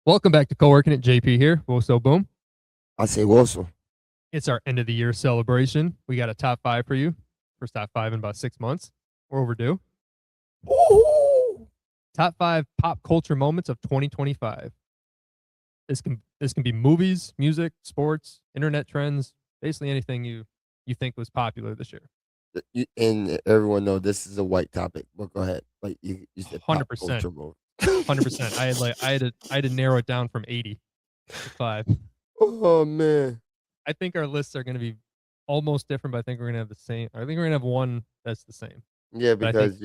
Welcome back to Co-working at JP here. So boom. I say Wilson. It's our end of the year celebration. We got a top five for you. First top five in about 6 months. We're overdue. Ooh. Top five pop culture moments of 2025. This can be movies, music, sports, internet trends, basically anything you think was popular this year. And everyone know this is a white topic, but go ahead. Like you said, pop 100%. culture mode. 100%. I had to narrow it down from 80 to 5. Oh man. I think our lists are going to be almost different, but I think we're going to have the same. I think we're going to have one that's the same. Yeah, But I think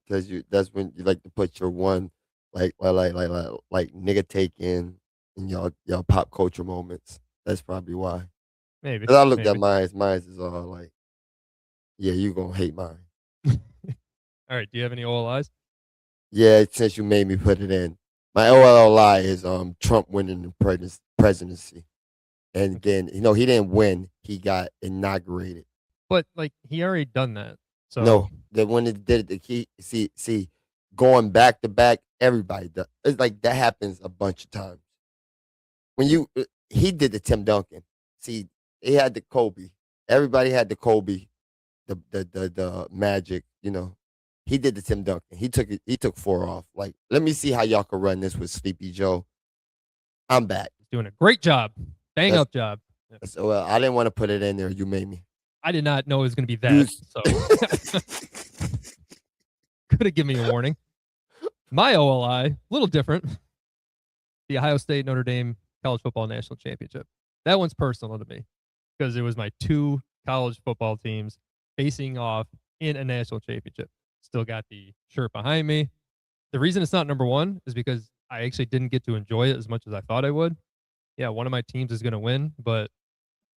that's that's when you like to put your one like nigga take in y'all pop culture moments. That's probably why. maybe, 'Cause I looked at maybe. mine is all like, yeah, you gonna hate mine. All right. Do you have any OLIs? Yeah, since you made me put it in. My OLLI is Trump winning the presidency. And Okay. then he didn't win. He got inaugurated. But like he already done that. So No, the when it did it, see, going back to back, everybody does. It's like that happens a bunch of times. When he did the Tim Duncan. See, he had the Kobe. Everybody had the Kobe, the Magic. He did the Tim Duncan. He took four off. Like, let me see how y'all can run this with Sleepy Joe. I'm back. he's doing a great job. Bang That's, up job. Yeah. well, I didn't want to put it in there. You made me. I did not know it was going to be that. Use. So could have given me a warning. My OLI, a little different. The Ohio State Notre Dame College Football National Championship. That one's personal to me because it was my two college football teams facing off in a national championship. Still got the shirt behind me. The reason it's not number one is because I actually didn't get to enjoy it as much as I thought I would. Yeah, one of my teams is going to win, but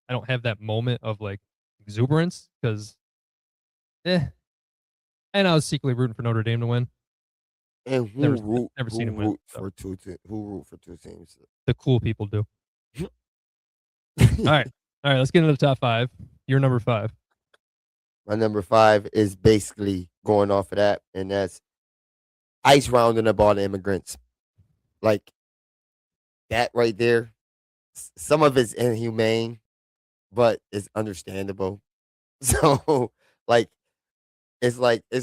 I don't have that moment of like exuberance because, and I was secretly rooting for Notre Dame to win. And Never, never who seen him win. root So for who root for two teams? the cool people do. All right, all right. Let's get into the top five. You're number five. My number five is basically going off of that, and that's ICE rounding up all the immigrants. Like that right there. Some of it's inhumane, but it's understandable. So, like, it's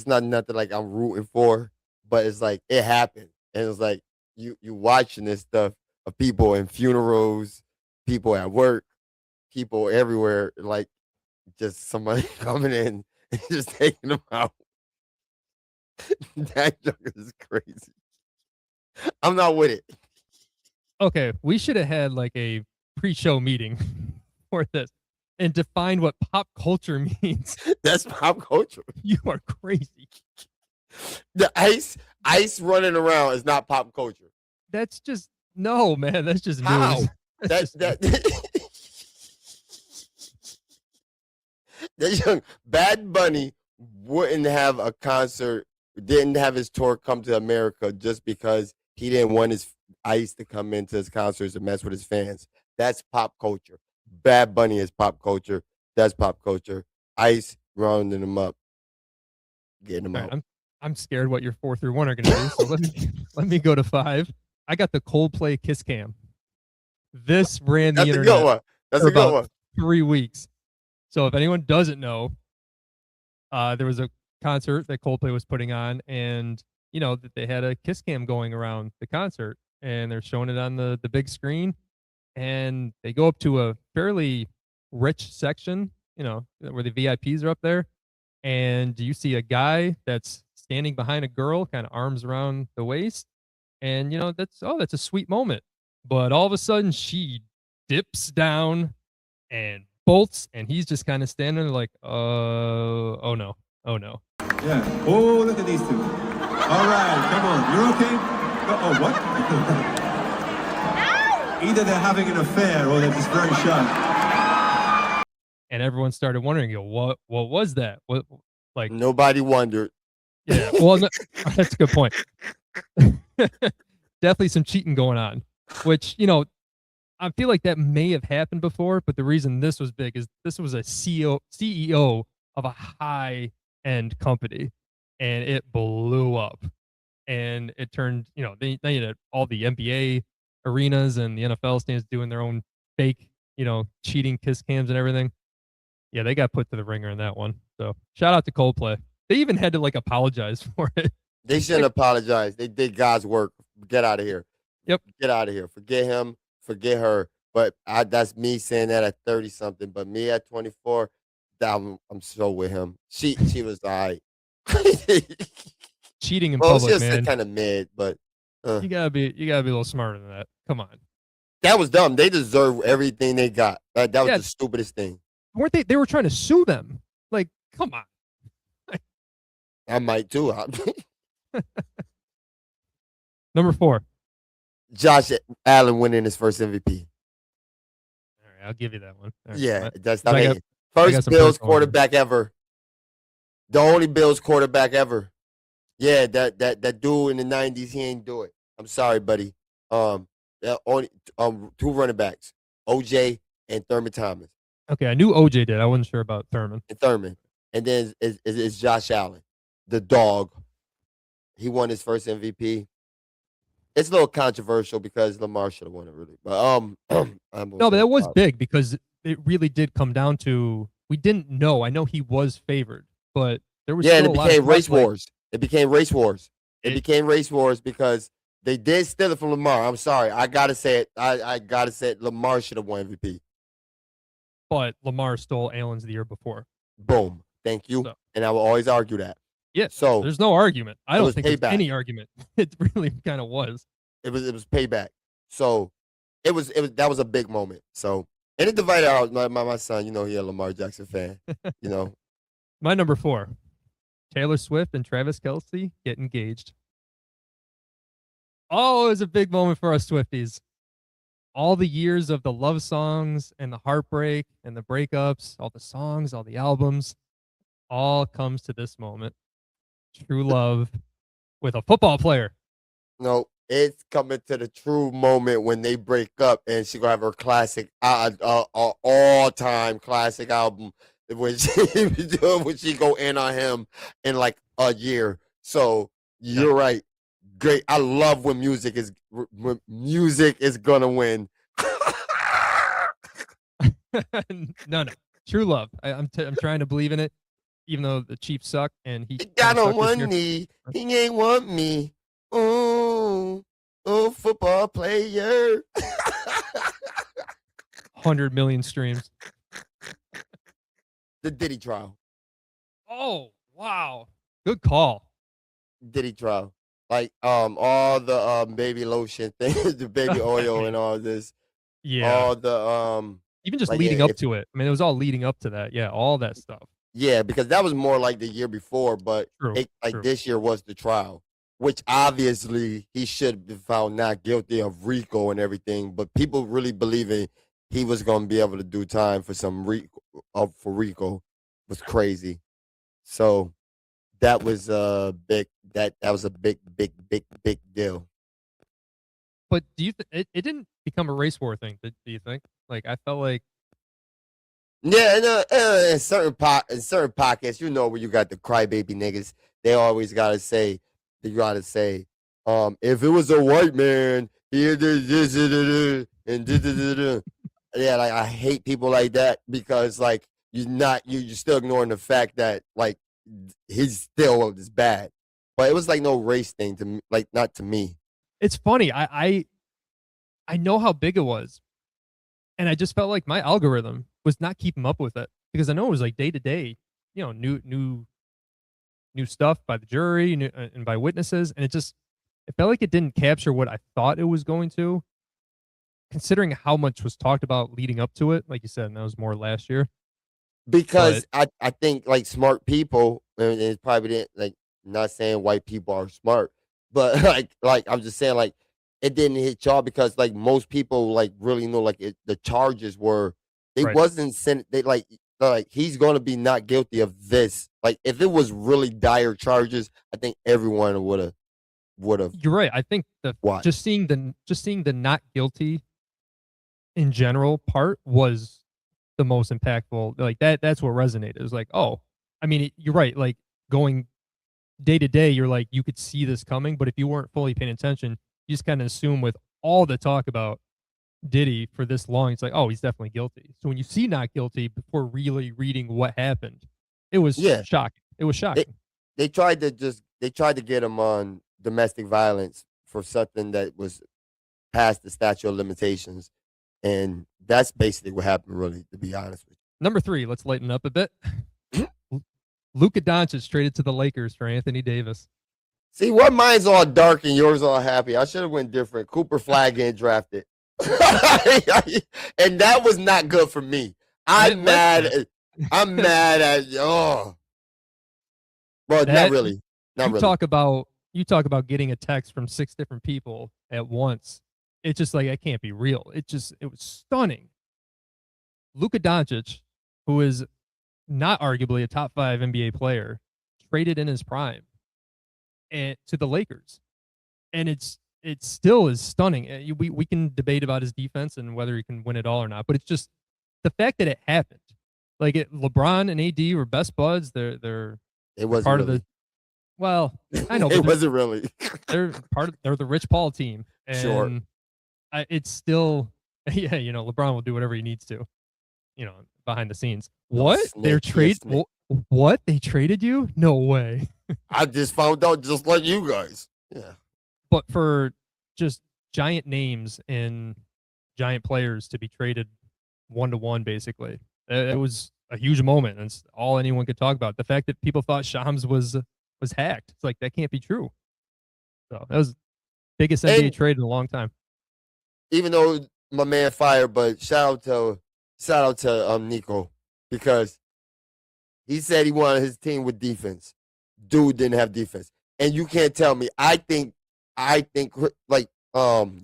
not nothing like I'm rooting for, but it's like it happened, and it's like you watching this stuff of people in funerals, people at work, people everywhere, like just somebody coming in and just taking them out. That joke is crazy. I'm not with it. Okay, we should have had like a pre-show meeting for this and define what pop culture means. That's pop culture. You are crazy. The ice running around is not pop culture. That's just no, man. That's just How? news. That that young Bad Bunny wouldn't have a concert, didn't have his tour come to America just because he didn't want his Ice to come into his concerts and mess with his fans. That's pop culture. Bad Bunny is pop culture. That's pop culture. Ice rounding them up, getting them All out. right, I'm scared what your 4 through 1 are going to be. So let me go to 5. I got the Coldplay Kiss Cam. This ran the That's a internet good one. That's for a good about one. 3 weeks. So if anyone doesn't know, there was a concert that Coldplay was putting on, and that they had a kiss cam going around the concert, and they're showing it on the big screen, and they go up to a fairly rich section, where the VIPs are up there, and you see a guy that's standing behind a girl, kind of arms around the waist, and that's a sweet moment, but all of a sudden she dips down and bolts, and he's just kind of standing there like, oh no, oh no. Yeah. Oh, look at these two. All right, come on. You're okay? Oh, what? Either they're having an affair or they're just very shy. And everyone started wondering, what was that? What, like, Nobody wondered. yeah, well, no, that's a good point. Definitely some cheating going on, which, I feel like that may have happened before, but the reason this was big is this was a CEO of a high end company, and it blew up. and it turned, they had all the NBA arenas and the NFL stands doing their own fake, cheating kiss cams and everything. Yeah, they got put to the ringer in that one. So shout out to Coldplay. They even had to like apologize for it. They shouldn't apologize. They did God's work. Get out of here. Yep. Get out of here. Forget him. Forget her. But that's me saying that at 30 something. But me at 24, I'm so with him. She was all right. Cheating in Well, public, it's just man. kind of mid, but You gotta be a little smarter than that. Come on. that was dumb. They deserve everything they got. That was Yeah. the stupidest thing. Weren't they? They were trying to sue them. Like, come on. I might too. Number 4. Josh Allen winning his first MVP. All right, I'll give you that one. All right. Yeah, that's I not got- it. I got First some Bills personal quarterback ever. The only Bills quarterback ever. Yeah, that dude in the 90s, he ain't do it. I'm sorry, buddy. Only 2 running backs, OJ and Thurman Thomas. Okay, I knew OJ did. I wasn't sure about Thurman. And then it's Josh Allen, the dog. He won his first MVP. It's a little controversial because Lamar should have won it, really. But No, but that was big because it really did come down to we didn't know. I know he was favored, but there was and still it a lot became of race like, wars. It became race wars. It It- became race wars because they did steal it from Lamar. I'm sorry, I gotta say it. I gotta say it. Lamar should have won MVP. but Lamar stole Allen's the year before. Boom. Thank you. So- And I will always argue that. Yeah. So There's no argument. I don't was think there's payback. any argument. It really kind of was. it was payback. So it was that was a big moment. So and it divided out my son. He a Lamar Jackson fan. My number 4. Taylor Swift and Travis Kelce get engaged. Oh, it was a big moment for us Swifties. All the years of the love songs and the heartbreak and the breakups, all the songs, all the albums, all comes to this moment. True love with a football player. No, it's coming to the true moment when they break up, and she gonna have her classic, all time classic album when she go in on him in like a year. So you're right. Great. I love when music is gonna win. No. True love. I'm trying to believe in it, even though the Chiefs suck and he He got kinda on sucked this one year. knee. He ain't want me. Oh, football player. 100 million streams. The Diddy trial. Oh, wow. Good call. Diddy trial. Like all the baby lotion things, the baby oil and all this. Yeah. All the Even just like, leading yeah, up to it. I mean, it was all leading up to that. Yeah, all that stuff. yeah, because that was more like the year before, but True. this year was the trial, which obviously he should be found not guilty of RICO and everything, but people really believing he was going to be able to do time for some RICO was crazy. So that was a big big deal. But do you it didn't become a race war thing, do you think? Like I felt like Yeah, in certain pockets, where you got the crybaby niggas, they always gotta say, if it was a white man, he did this and yeah, like I hate people like that because like you're still ignoring the fact that like he's still is bad, but it was like no race thing to me, like not to me. it's funny. I know how big it was. And I just felt like my algorithm was not keeping up with it because I know it was like day to day, new stuff by the jury and by witnesses, and it felt like it didn't capture what I thought it was going to, considering how much was talked about leading up to it. Like you said, and that was more last year. Because I think like smart people, and it probably didn't like not saying white people are smart, but like I'm just saying like it didn't hit y'all because like most people like really know like the charges were they Right. wasn't sent they like he's gonna be not guilty of this. Like if it was really dire charges, I think everyone would have You're right. I think watched. just seeing the not guilty in general part was the most impactful. Like that's what resonated. It was like, oh, I mean, you're right. Like going day to day, you're like, you could see this coming, but if you weren't fully paying attention, you just kind of assume with all the talk about Diddy for this long, it's like, oh, he's definitely guilty. So when you see not guilty before really reading what happened, it was Yeah, shocking. It was they shocking. they tried to get him on domestic violence for something that was past the statute of limitations, and that's basically what happened. Really, to be honest with Number 3, let's lighten up a bit. you. Luka Doncic traded to the Lakers for Anthony Davis. See, what mine's all dark and yours all happy. I should have went different. Cooper Flag getting drafted, and that was not good for me. I'm mad. I'm mad at well, That not really. Not you really. talk about getting a text from 6 different people at once. It's just like, it can't be real. It was stunning. Luka Doncic, who is not arguably a top 5 NBA player, traded in his prime and to the Lakers. And it still is stunning. We can debate about his defense and whether he can win it all or not, but it's just the fact that it happened. Like, LeBron and AD were best buds. They're It wasn't part really. of the well, I know, It but wasn't really. they're the Rich Paul team, and Sure. it's still yeah, LeBron will do whatever he needs to, behind the scenes. What they're Snake. He a trade? snake. What they traded you? No way. I just found out just like you guys. Yeah. But for just giant names and giant players to be traded 1-to-1, basically, it was a huge moment, and it's all anyone could talk about. The fact that people thought Shams was hacked, it's like, that can't be true. So that was biggest NBA And trade in a long time. even though my man fired, but shout out to Nico, because he said he wanted his team with defense. Dude didn't have defense. And you can't tell me. I think like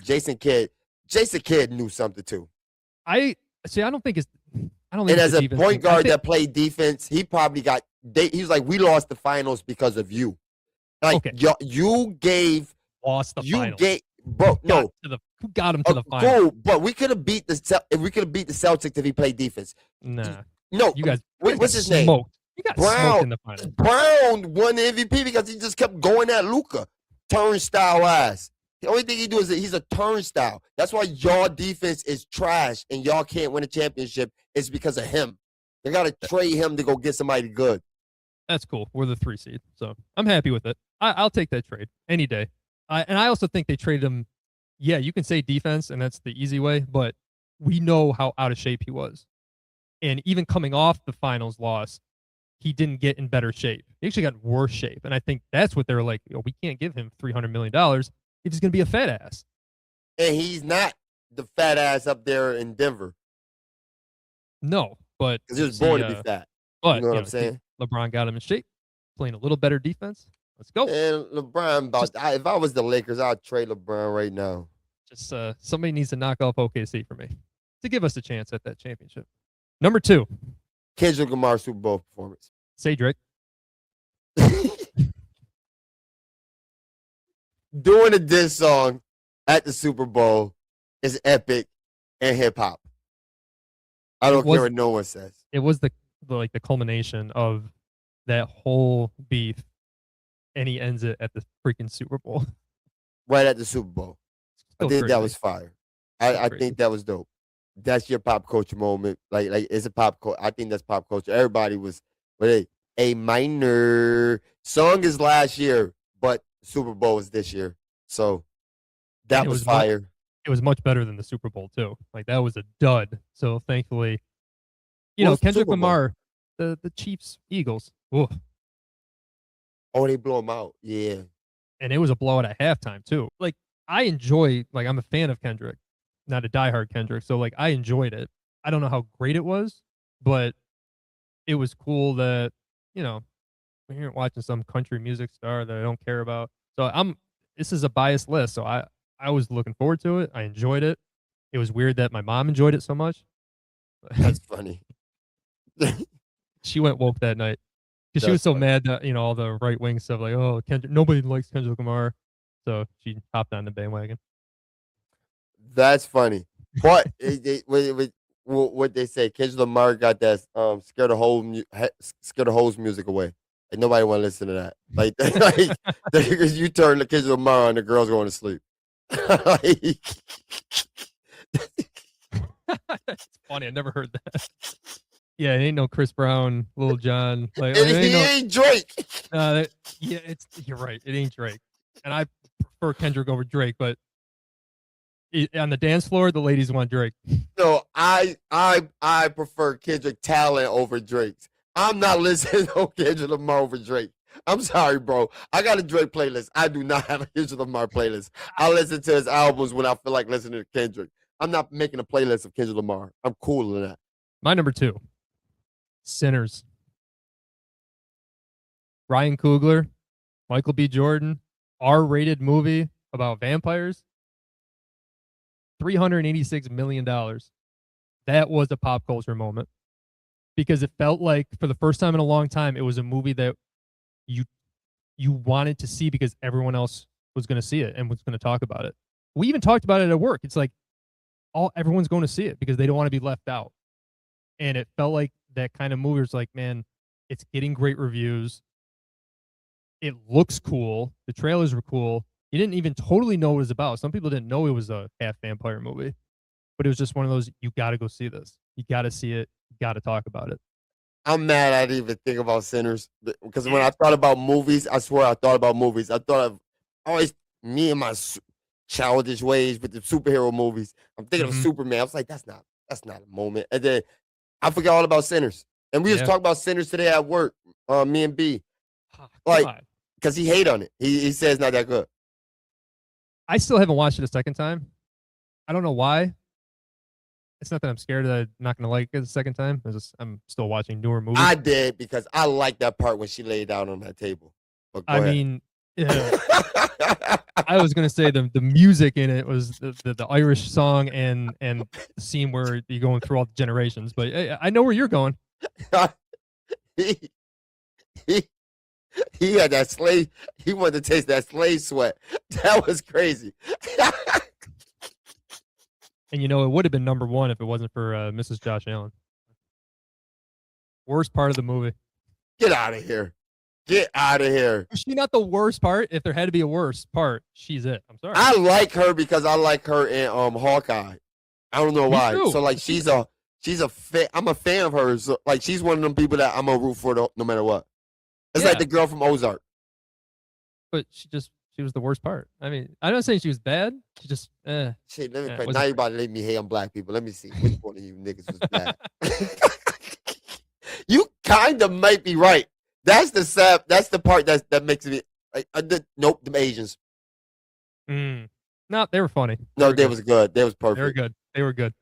Jason Kidd knew something too. I see. I don't think And as it's a defense point thing. guard that played defense, he probably got he was like, we lost the finals because of you. Like, Okay. you gave Lost the you finals. gave bro, no. Who got him to the finals? Cool, but we could have beat the Celtics if he played defense. Nah. No, You guys what's his name? smoked. You got smoked Brown. in the finals. Brown won the MVP because he just kept going at Luka. Turnstile ass. The only thing he do is that he's a turnstile. That's why y'all defense is trash and y'all can't win a championship. It's because of him. They got to trade him to go get somebody good. That's cool. We're the 3 seed, so I'm happy with it. I'll take that trade any day. And I also think they traded him. Yeah, you can say defense, and that's the easy way, but we know how out of shape he was. And even coming off the finals loss, he didn't get in better shape. He actually got in worse shape. And I think that's what they were like, we can't give him $300 million if he's going to be a fat ass. And he's not the fat ass up there in Denver. No, but Because he was born to be fat. But You know what I'm saying? LeBron got him in shape, playing a little better defense. Let's go. And LeBron, if I was the Lakers, I'd trade LeBron right now. Just somebody needs to knock off OKC for me to give us a chance at that championship. Number 2, Kendrick Lamar Super Bowl performance. say Drake. Doing a diss song at the Super Bowl is epic and hip hop. I don't care what no one says. It was the culmination of that whole beef, and he ends it at the freaking Super Bowl. Right at the Super Bowl. I think that was fire. I think that was dope. That's your pop culture moment. Like it's a pop culture. I think that's pop culture. Everybody was a minor song is last year, but Super Bowl is this year. So that was fire. It was much better than the Super Bowl too. Like, that was a dud. So thankfully, Kendrick Lamar, the Chiefs, Eagles. Oof. Oh, they blow them out. Yeah. And it was a blowout at halftime too. Like, I'm a fan of Kendrick, not a diehard Kendrick. So like, I enjoyed it. I don't know how great it was, but it was cool that, we're here watching some country music star that I don't care about. So this is a biased list. So I was looking forward to it. I enjoyed it. It was weird that my mom enjoyed it so much. That's funny. She went woke that night because she was so mad that, all the right wing stuff, like, oh, nobody likes Kendrick Lamar. So she hopped on the bandwagon. That's funny. But what they say, Kendrick Lamar got that scared of hoes music away. And nobody want to listen to that. Like, because you turn the Kendrick Lamar on, the girls going to sleep. Like, It's funny. I never heard that. Yeah, it ain't no Chris Brown, Lil Jon. Like, and he ain't Drake. You're right. It ain't Drake, and I prefer Kendrick over Drake. But on the dance floor, the ladies want Drake. No, I prefer Kendrick talent over Drake's. I'm not listening to Kendrick Lamar over Drake. I'm sorry, bro. I got a Drake playlist. I do not have a Kendrick Lamar playlist. I listen to his albums when I feel like listening to Kendrick. I'm not making a playlist of Kendrick Lamar. I'm cooler than that. My number 2, Sinners. Ryan Coogler, Michael B. Jordan, R-rated movie about vampires. $386 million. That was a pop culture moment because it felt like for the first time in a long time, it was a movie that you wanted to see because everyone else was going to see it and was going to talk about it. We even talked about it at work. It's like everyone's going to see it because they don't want to be left out. And it felt like that kind of movie was like, man, it's getting great reviews. It looks cool. The trailers were cool. You didn't even totally know what it was about. Some people didn't know it was a half vampire movie, but it was just one of those, you got to go see this. You got to see it. You got to talk about it. I'm mad I didn't even think about Sinners because when I thought about movies, I swear I thought about movies. I thought of always me and my childish ways with the superhero movies. I'm thinking of Superman. I was like, that's not a moment. And then I forgot all about Sinners. And we was talking about Sinners today at work, me and B. Like, because he hate on it. He says it's not that good. I still haven't watched it a second time. I don't know why. It's not that I'm scared that I'm not going to like it a second time. I'm still watching newer movies. I did because I like that part when she laid down on that table. I mean, I was going to say the music in it was the Irish song and the scene where you're going through all the generations. But I know where you're going. he had that slave. He wanted to taste that slave sweat. That was crazy. And it would have been number 1 if it wasn't for Mrs. Josh Allen. Worst part of the movie. Get out of here. Get out of here. Is she not the worst part? If there had to be a worst part, she's it. I'm sorry. I like her because I like her in Hawkeye. I don't know why. Too. So like she's a fan. I'm a fan of hers. So, like she's one of them people that I'm gonna root for no matter what. It's like the girl from Ozark. But she was the worst part. I mean, I'm not saying she was bad. She just Shit, let me now you about to let me hate on black people. Let me see which one of you niggas was bad. You kind of might be right. That's the part that makes me like nope, them Asians. No, they were funny. They was good. They was perfect. They were good.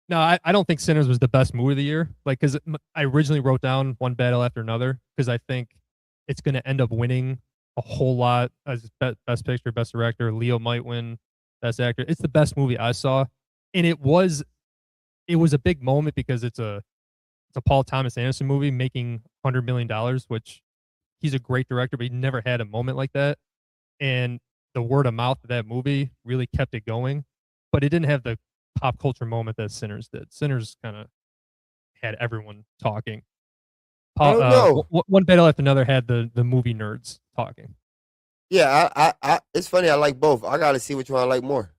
No, I don't think Sinners was the best movie of the year. Like, because I originally wrote down one battle after another because I think it's going to end up winning a whole lot as best picture, best director. Leo might win best actor. It's the best movie I saw, and it was a big moment because it's a Paul Thomas Anderson movie making $100 million, which he's a great director, but he never had a moment like that. And the word of mouth of that movie really kept it going, but it didn't have the pop culture moment that Sinners did. Sinners kind of had everyone talking. I don't know. One battle after another had the movie nerds talking. Yeah, I it's funny. I like both. I got to see which one I like more.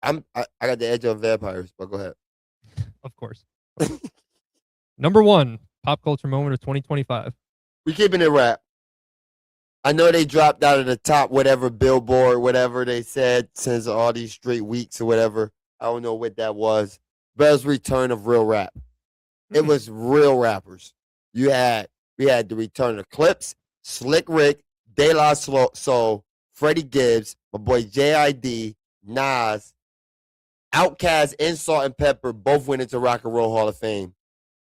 I got the edge of vampires, but go ahead. Of course. Number 1 pop culture moment of 2025. We keeping it rap. I know they dropped out of the top whatever Billboard, whatever they said since all these straight weeks or whatever. I don't know what that was. But it was return of real rap. It was real rappers. We had the return of Clips, Slick Rick, De La Soul, Freddie Gibbs, my boy J.I.D., Nas, Outkast, and Salt and Pepper both went into Rock and Roll Hall of Fame.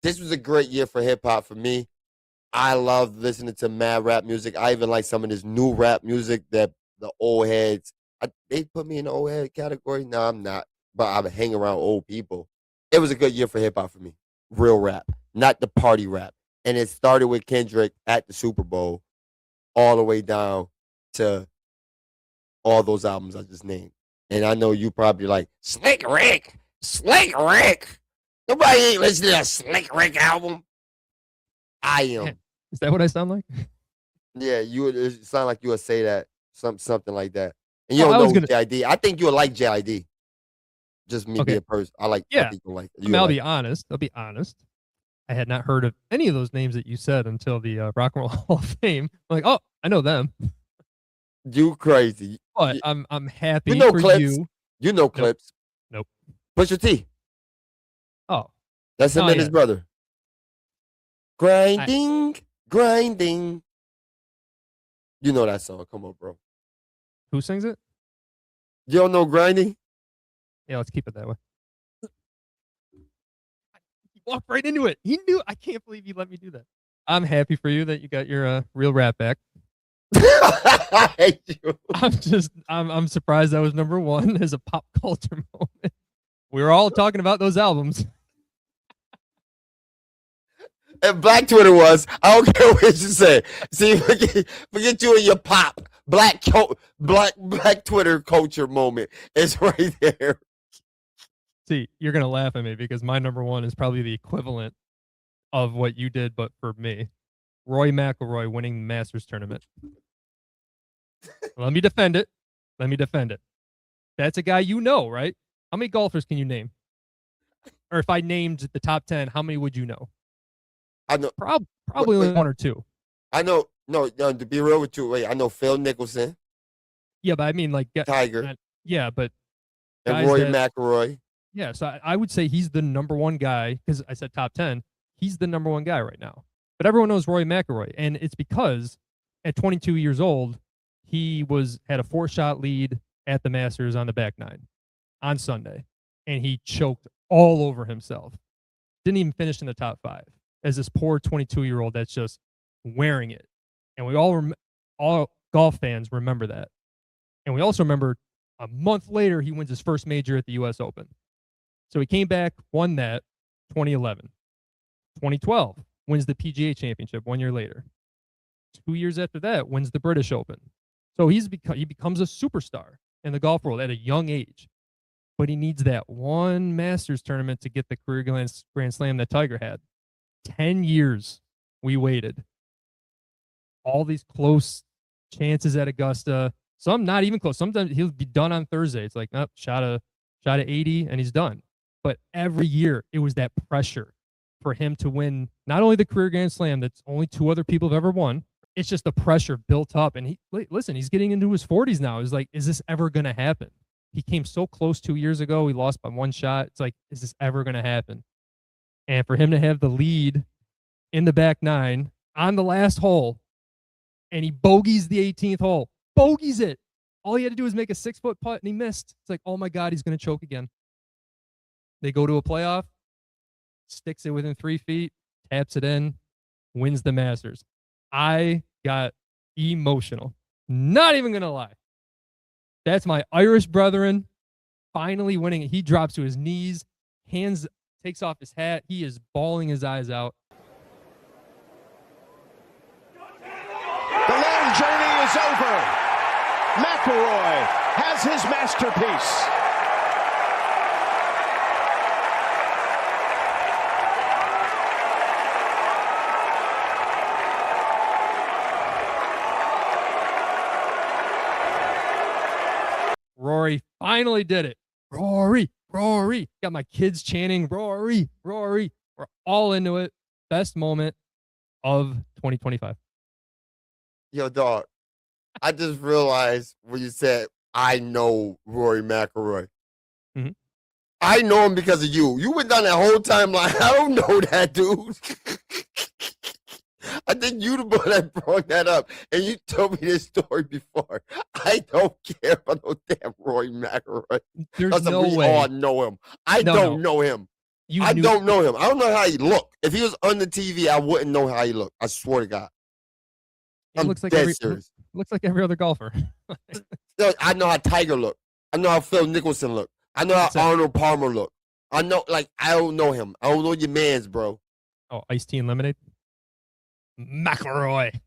This was a great year for hip hop for me. I love listening to mad rap music. I even like some of this new rap music that the old heads, they put me in the old head category. No, I'm not, but I hang around old people. It was a good year for hip hop for me. Real rap, not the party rap. And it started with Kendrick at the Super Bowl all the way down to all those albums I just named. And I know you probably like, Slick Rick. Nobody ain't listening to that Slick Rick album. I am. Is that what I sound like? Yeah, you would. It sound like you would say that something like that. And you Oh, don't I know was who gonna. JID. I think you would like JID. Just me Okay. being person. I Yeah. think you like. I You mean, would I'll like. be honest. I'll be honest. I had not heard of any of those names that you said until the Rock and Roll Hall of Fame. I'm like, oh, I know them. You crazy. But You, I'm you happy know for clips. you. You know Nope. clips. Nope. Pusha T. Oh. That's him Oh and yeah. his brother. I, Grinding, grinding. You know that song. Come on, bro. who sings it? You don't know grinding? Yeah, let's keep it that way. He walked right into it. He knew. I can't believe he let me do that. I'm happy for you that you got your real rap back. I hate you. I'm surprised that was number one as a pop culture moment. We were all talking about those albums. And Black Twitter was, I don't care what you say. See, forget you and your pop. Black Twitter culture moment is right there. See, you're gonna laugh at me because my number one is probably the equivalent of what you did, but for me, Roy McIlroy winning the Masters tournament. Let me defend it. Let me defend it. That's a guy you know, right? How many golfers can you name? Or if I named the top 10, how many would you know? I know. Probably only one or two. I know. No, to be real with you, wait. I know Phil Nicholson. Yeah, but I mean, like Tiger. Yeah, but and Roy McIlroy. Yeah, so I would say he's the number one guy because I said top 10. He's the number one guy right now. But everyone knows Roy McIlroy, and it's because at 22 years old, he had a 4-shot lead at the Masters on the back nine on Sunday, and he choked all over himself. Didn't even finish in the top 5 as this poor 22-year-old that's just wearing it. And we all golf fans remember that. And we also remember a month later, he wins his first major at the U.S. Open. So he came back, won that 2011. 2012, wins the PGA Championship 1 year later. 2 years after that, wins the British Open. So he becomes a superstar in the golf world at a young age. But he needs that one Masters tournament to get the career Grand Slam that Tiger had. 10 years we waited. All these close chances at Augusta. Some not even close. Sometimes he'll be done on Thursday. It's like, nope, shot a 80 and he's done. But every year it was that pressure for him to win not only the career Grand Slam that's only 2 other people have ever won. It's just the pressure built up. And he's getting into his 40s now. It's like, is this ever going to happen? He came so close 2 years ago. He lost by 1 shot. It's like, is this ever going to happen? And for him to have the lead in the back nine on the last hole, and he bogeys the 18th hole, bogeys it. All he had to do was make a 6-foot putt, and he missed. It's like, oh my God, he's going to choke again. They go to a playoff, sticks it within 3 feet, taps it in, wins the Masters. I got emotional. Not even going to lie. That's my Irish brethren finally winning it. He drops to his knees, takes off his hat. He is bawling his eyes out. The long journey is over. McIlroy has his masterpiece. Rory finally did it. Rory, Rory. Got my kids chanting, Rory, Rory. We're all into it. Best moment of 2025. Yo, dog. I just realized when you said, I know Rory McIlroy. Mm-hmm. I know him because of you. You went down that whole timeline. I don't know that dude. I think you the one that brought that up, and you told me this story before. I don't care about no damn Rory McIlroy. There's no we way. all know him. I don't know him. I don't know him. I don't know how he looked. If he was on the TV, I wouldn't know how he looked. I swear to God. He looks like every other golfer. I know how Tiger looked. I know how Phil Nicholson looked. I know how Arnold Palmer looked. I know, I don't know him. I don't know your mans, bro. Oh, iced tea and lemonade? McIlroy.